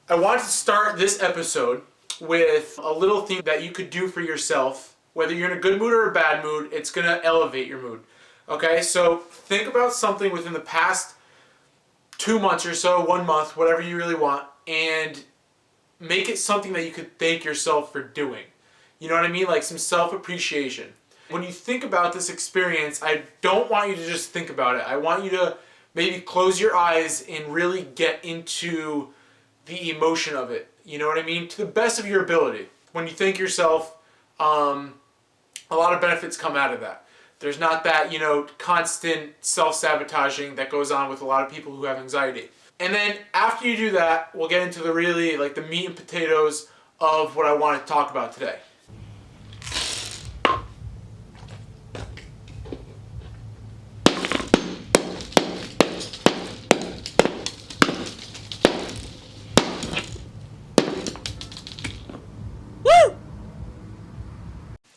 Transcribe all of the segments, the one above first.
I wanted to start this episode with a little thing that you could do for yourself. Whether you're in a good mood or a bad mood, it's going to elevate your mood. Okay, so think about something within the past 2 months or so, 1 month, whatever you really want, and make it something that you could thank yourself for doing. You know what I mean? Like some self-appreciation. When you think about this experience, I don't want you to just think about it. I want you to maybe close your eyes and really get into the emotion of it. You know what I mean? To the best of your ability. When you thank yourself, a lot of benefits come out of that. There's not that, constant self-sabotaging that goes on with a lot of people who have anxiety. And then after you do that, we'll get into the really, the meat and potatoes of what I want to talk about today.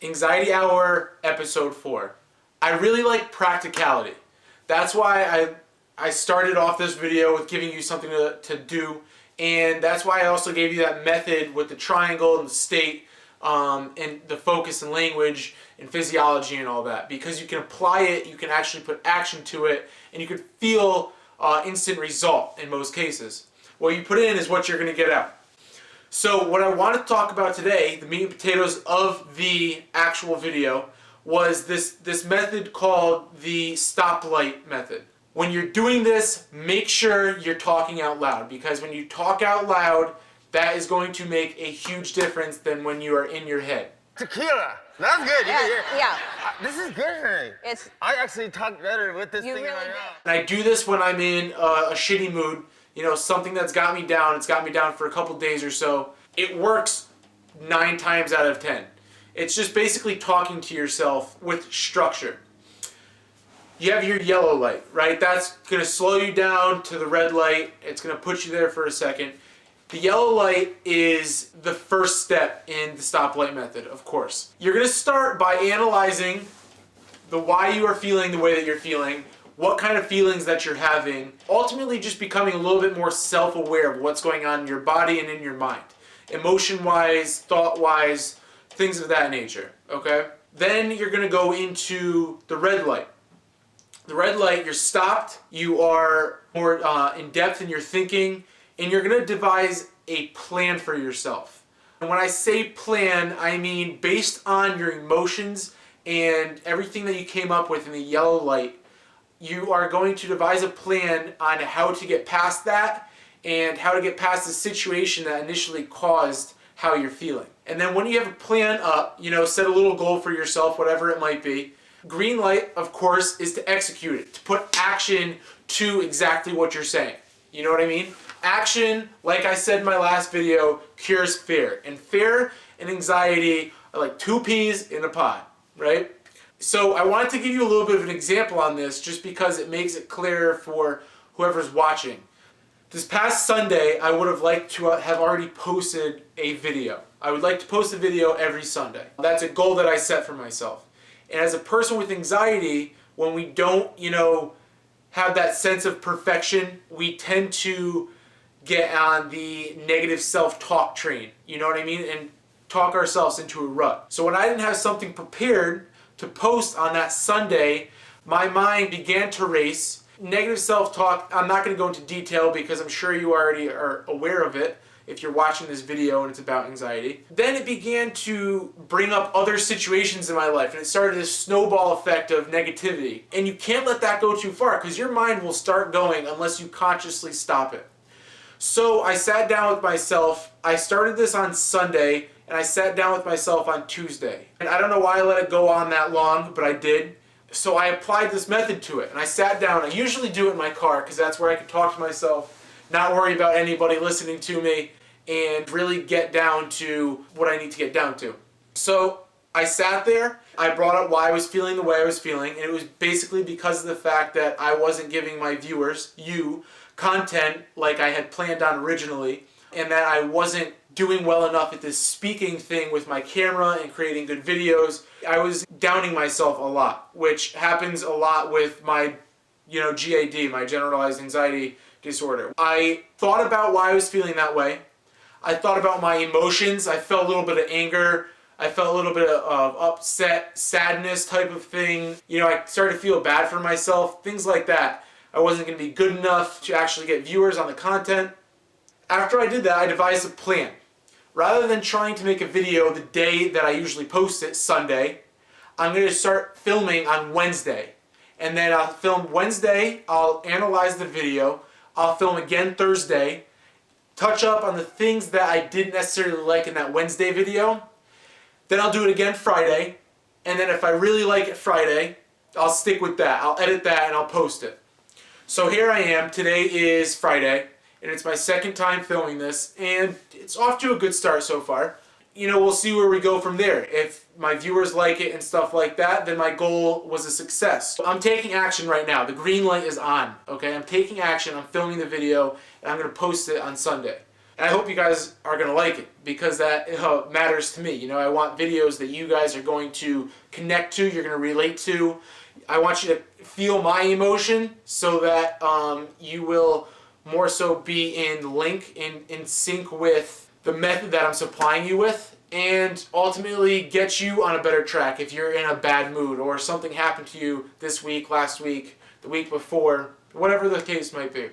Anxiety Hour Episode 4. I really like practicality. That's why I started off this video with giving you something to do, and that's why I also gave you that method with the triangle and the state, and the focus and language and physiology and all that, because you can apply it, you can actually put action to it, and you could feel instant result in most cases. What you put in is what you're going to get out. So what I want to talk about today, the meat and potatoes of the actual video, was this method called the stoplight method. When you're doing this, make sure you're talking out loud, because when you talk out loud, that is going to make a huge difference than when you are in your head. Tequila. That's good. Yeah. This is good. I actually talk better with this thing in my mouth. And I do this when I'm in a shitty mood, something that's got me down. It's got me down for a couple days or so. It works 9 times out of 10. It's just basically talking to yourself with structure. You have your yellow light, right? That's going to slow you down to the red light. It's going to put you there for a second. The yellow light is the first step in the stoplight method, of course. You're going to start by analyzing the why you are feeling the way that you're feeling, what kind of feelings that you're having, ultimately just becoming a little bit more self-aware of what's going on in your body and in your mind. Emotion-wise, thought-wise, things of that nature, okay? Then you're going to go into the red light. The red light, you're stopped, you are more in depth in your thinking, and you're going to devise a plan for yourself. And when I say plan, I mean based on your emotions and everything that you came up with in the yellow light, you are going to devise a plan on how to get past that and how to get past the situation that initially caused how you're feeling. And then when you have a plan up, set a little goal for yourself, whatever it might be. Green light, of course, is to execute it, to put action to exactly what you're saying. You know what I mean? Action, like I said in my last video, cures fear. And fear and anxiety are like 2 peas in a pod, right? So I wanted to give you a little bit of an example on this just because it makes it clearer for whoever's watching. This past Sunday, I would have liked to have already posted a video. I would like to post a video every Sunday. That's a goal that I set for myself. And as a person with anxiety, when we don't, have that sense of perfection, we tend to get on the negative self-talk train, you know what I mean? And talk ourselves into a rut. So when I didn't have something prepared to post on that Sunday, my mind began to race. Negative self-talk, I'm not going to go into detail because I'm sure you already are aware of it if you're watching this video and it's about anxiety. Then it began to bring up other situations in my life, and it started this snowball effect of negativity. And you can't let that go too far because your mind will start going unless you consciously stop it. So I sat down with myself. I started this on Sunday, and I sat down with myself on Tuesday. And I don't know why I let it go on that long, but I did. So I applied this method to it, and I sat down. I usually do it in my car because that's where I can talk to myself, not worry about anybody listening to me, and really get down to what I need to get down to. So I sat there, I brought up why I was feeling the way I was feeling, and it was basically because of the fact that I wasn't giving my viewers, content like I had planned on originally, and that I wasn't doing well enough at this speaking thing with my camera and creating good videos. I was downing myself a lot, which happens a lot with my, GAD, my generalized anxiety disorder. I thought about why I was feeling that way. I thought about my emotions. I felt a little bit of anger. I felt a little bit of upset, sadness type of thing. You know, I started to feel bad for myself, things like that. I wasn't going to be good enough to actually get viewers on the content. After I did that, I devised a plan. Rather than trying to make a video the day that I usually post it, Sunday, I'm going to start filming on Wednesday. And then I'll film Wednesday, I'll analyze the video, I'll film again Thursday, touch up on the things that I didn't necessarily like in that Wednesday video. Then I'll do it again Friday, and then if I really like it Friday, I'll stick with that. I'll edit that and I'll post it. So here I am. Today is Friday, and it's my second time filming this, and it's off to a good start so far. You know, we'll see where we go from there. If my viewers like it and stuff like that, then my goal was a success. I'm taking action right now. The green light is on, okay? I'm taking action. I'm filming the video, and I'm going to post it on Sunday. And I hope you guys are going to like it, because that matters to me. You know, I want videos that you guys are going to connect to, you're going to relate to. I want you to feel my emotion so that you will more so be in sync with the method that I'm supplying you with, and ultimately get you on a better track if you're in a bad mood or something happened to you this week, last week, the week before, whatever the case might be.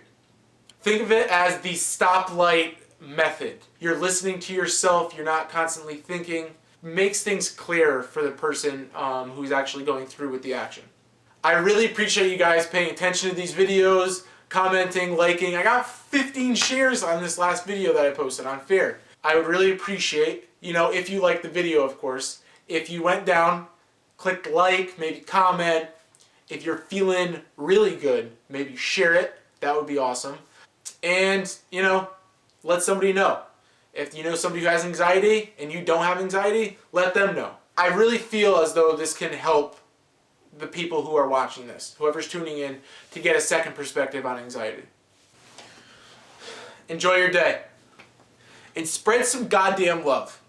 Think of it as the stoplight method. You're listening to yourself, you're not constantly thinking. Makes things clearer for the person who's actually going through with the action. I really appreciate you guys paying attention to these videos, commenting, liking. I got 15 shares on this last video that I posted on Fair. I would really appreciate, you know, if you liked the video, of course, if you went down, clicked like, maybe comment. If you're feeling really good, maybe share it. That would be awesome. And, you know, let somebody know. If you know somebody who has anxiety and you don't have anxiety, let them know. I really feel as though this can help the people who are watching this, whoever's tuning in, to get a second perspective on anxiety. Enjoy your day. And spread some goddamn love.